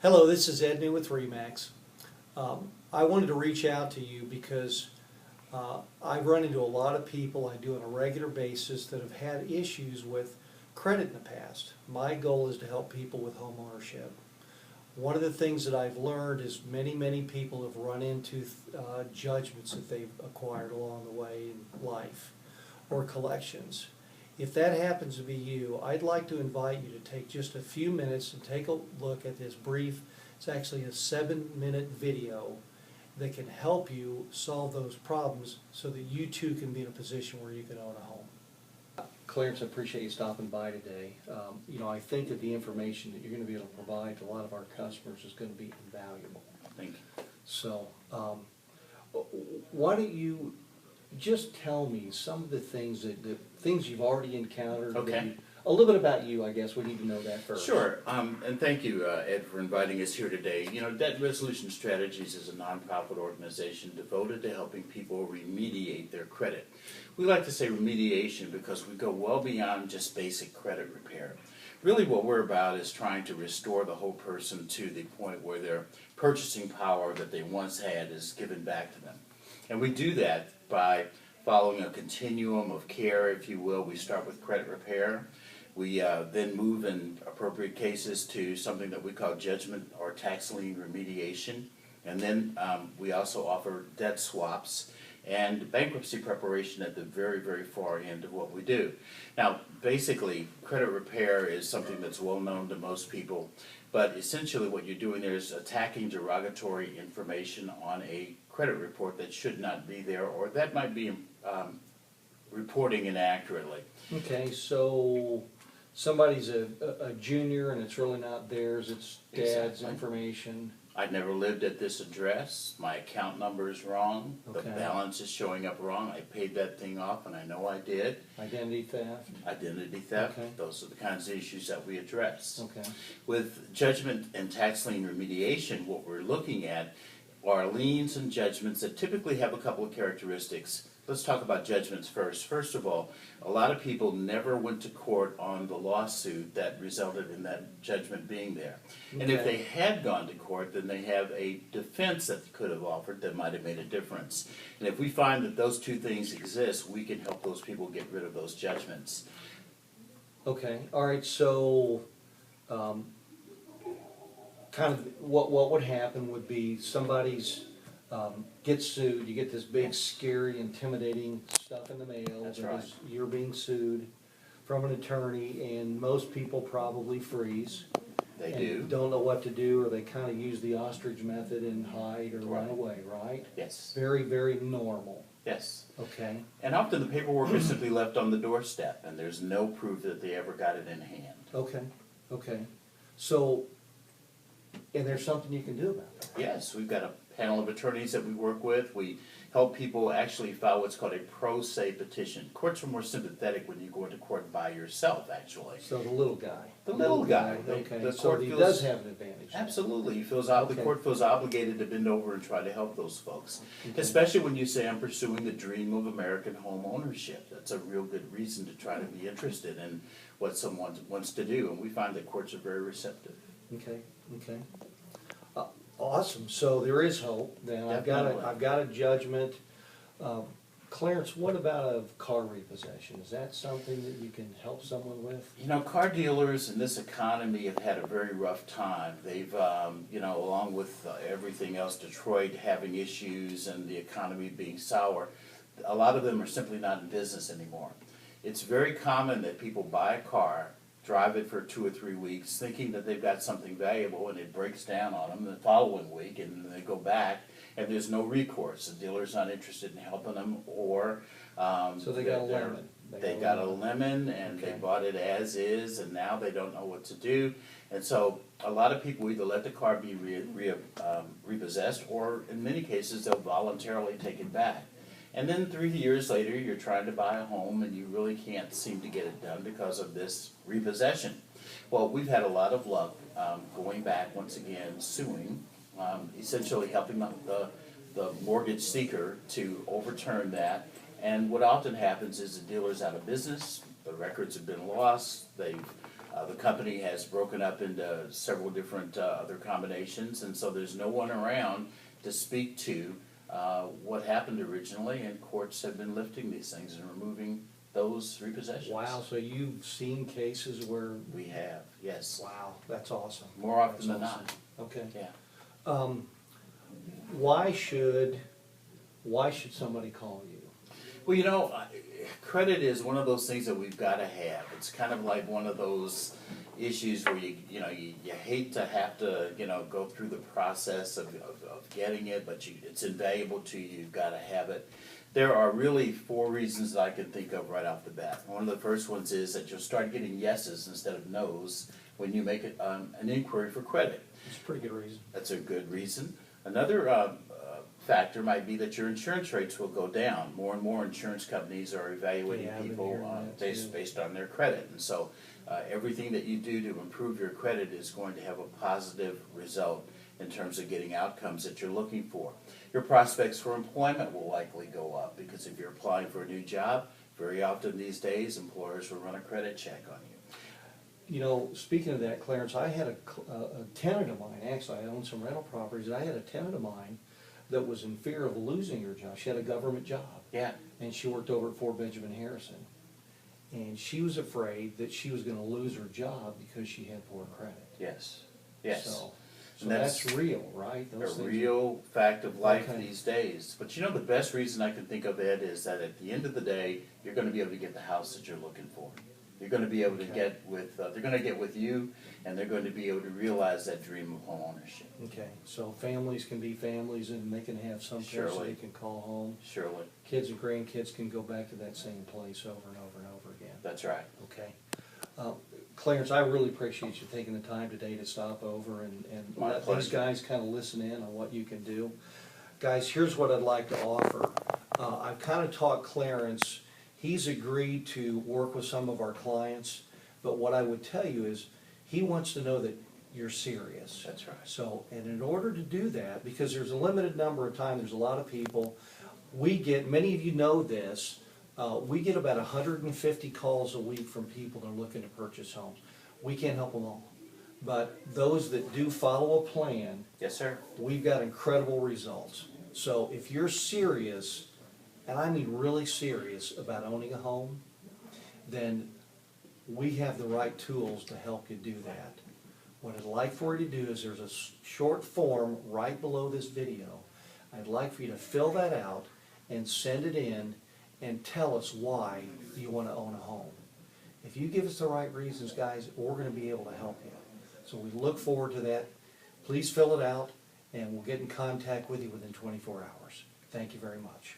Hello, this is Ed Neu with RE. I wanted to reach out to you because I've run into a lot of people I do on a regular basis that have had issues with credit in the past. My goal is to help people with home ownership. One of the things that I've learned is many people have run into judgments that they've acquired along the way in life or collections. If that happens to be you, I'd like to invite you to take just a few minutes and take a look at this brief, it's actually a 7-minute video that can help you solve those problems so that you too can be in a position where you can own a home. Clarence, I appreciate you stopping by today. I think that the information that you're going to be able to provide to a lot of our customers is going to be invaluable. Thank you. So, why don't you just tell me some of the things things you've already encountered. Okay. A little bit about you, I guess. We need to know that first. Sure, and thank you, Ed, for inviting us here today. Debt Resolution Strategies is a nonprofit organization devoted to helping people remediate their credit. We like to say remediation because we go well beyond just basic credit repair. Really what we're about is trying to restore the whole person to the point where their purchasing power that they once had is given back to them. And we do that by following a continuum of care, if you will. We start with credit repair. We then move in appropriate cases to something that we call judgment or tax lien remediation. And then we also offer debt swaps and bankruptcy preparation at the very far end of what we do. Now, basically, credit repair is something that's well known to most people, but essentially what you're doing there is attacking derogatory information on a credit report that should not be there, or that might be reporting inaccurately. Okay, so somebody's a junior and it's really not theirs, it's dad's Exactly. information. I never lived at this address, my account number is wrong, the Okay. balance is showing up wrong, I paid that thing off and I know I did. Identity theft. Identity theft, Okay. those are the kinds of issues that we address. Okay. With judgment and tax lien remediation, what we're looking at are liens and judgments that typically have a couple of characteristics. Let's talk about judgments first. First of all, a lot of people never went to court on the lawsuit that resulted in that judgment being there. And if they had gone to court, then they have a defense that they could have offered that might have made a difference. And if we find that those two things exist, we can help those people get rid of those judgments. Okay, all right, so kind of what would happen would be somebody's gets sued, you get this big, scary, intimidating stuff in the mail. That's that right. is, you're being sued from an attorney, and most people probably freeze. They and do. don't know what to do, or they kind of use the ostrich method and hide or run Right. away, right? Yes. Very normal. Yes. Okay. And often the paperwork is simply left on the doorstep, and there's no proof that they ever got it in hand. Okay. So, and there's something you can do about that. Yes, we've got a panel of attorneys that we work with. We help people actually file what's called a pro se petition. Courts are more sympathetic when you go into court by yourself, actually. So the little guy. The little guy. Okay, The so court he feels- does have an advantage. Absolutely. The Okay. court feels obligated to bend over and try to help those folks. Okay. Especially when you say, I'm pursuing the dream of American home ownership. That's a real good reason to try to be interested in what someone wants to do. And we find that courts are very receptive. Okay. Awesome, so there is hope, then. I've got a judgment. Clarence, what about a car repossession? Is that something that you can help someone with? Car dealers in this economy have had a very rough time. They've, along with everything else, Detroit having issues and the economy being sour, a lot of them are simply not in business anymore. It's very common that people buy a car, drive it for 2 or 3 weeks, thinking that they've got something valuable, and it breaks down on them the following week, and they go back, and there's no recourse. The dealer's not interested in helping them, or So they got a lemon. They got a lemon, and they Okay. bought it as is, and now they don't know what to do. And so a lot of people either let the car be repossessed, or in many cases they'll voluntarily take it back. And then 3 years later, you're trying to buy a home and you really can't seem to get it done because of this repossession. Well, we've had a lot of luck going back, once again, suing, essentially helping the mortgage seeker to overturn that. And what often happens is the dealer's out of business, the records have been lost, they've The company has broken up into several different other combinations, and so there's no one around to speak to what happened originally, and courts have been lifting these things and removing those repossessions. Wow, so you've seen cases where, We have, yes. wow, that's awesome. More often That's than awesome. not. Okay. Yeah. Why should somebody call you? Well, you know, credit is one of those things that we've got to have. It's kind of like one of those issues where you hate to have to, go through the process of getting it, but it's invaluable to you. You've got to have it. There are really 4 reasons that I can think of right off the bat. One of the first ones is that you'll start getting yeses instead of nos when you make an inquiry for credit. It's a pretty good reason. That's a good reason. Another factor might be that your insurance rates will go down. More and more insurance companies are evaluating Yeah, I've been people hearing that too. based on their credit. And so everything that you do to improve your credit is going to have a positive result in terms of getting outcomes that you're looking for. Your prospects for employment will likely go up because if you're applying for a new job, very often these days employers will run a credit check on you. You know, speaking of that, Clarence, I had a tenant of mine, actually, I own some rental properties, and I had a tenant of mine that was in fear of losing her job. She had a government job. Yeah. And she worked over at Fort Benjamin Harrison. And she was afraid that she was gonna lose her job because she had poor credit. Yes. Yes. So And that's real, right? A Those things are- real fact of life Okay. these days. But the best reason I can think of, Ed, is that at the end of the day, you're going to be able to get the house that you're looking for. You're going to be able to Okay. get with, they're going to get with you, and they're going to be able to realize that dream of home ownership. Okay, so families can be families and they can have some place Surely. they can call home. Surely. Kids and grandkids can go back to that same place over and over and over again. That's right. Okay. Clarence, I really appreciate you taking the time today to stop over and My let these pleasure. guys kind of listen in on what you can do. Guys, here's what I'd like to offer. I've kind of taught Clarence, he's agreed to work with some of our clients, but what I would tell you is he wants to know that you're serious. That's right. So, and in order to do that, because there's a limited number of time, there's a lot of people, we get, many of you know this, we get about 150 calls a week from people that are looking to purchase homes. We can't help them all. But those that do follow a plan, Yes, sir. we've got incredible results. So if you're serious, and I mean really serious about owning a home, then we have the right tools to help you do that. What I'd like for you to do is there's a short form right below this video. I'd like for you to fill that out and send it in and tell us why you want to own a home. If you give us the right reasons, guys, we're going to be able to help you. So we look forward to that. Please fill it out, and we'll get in contact with you within 24 hours. Thank you very much.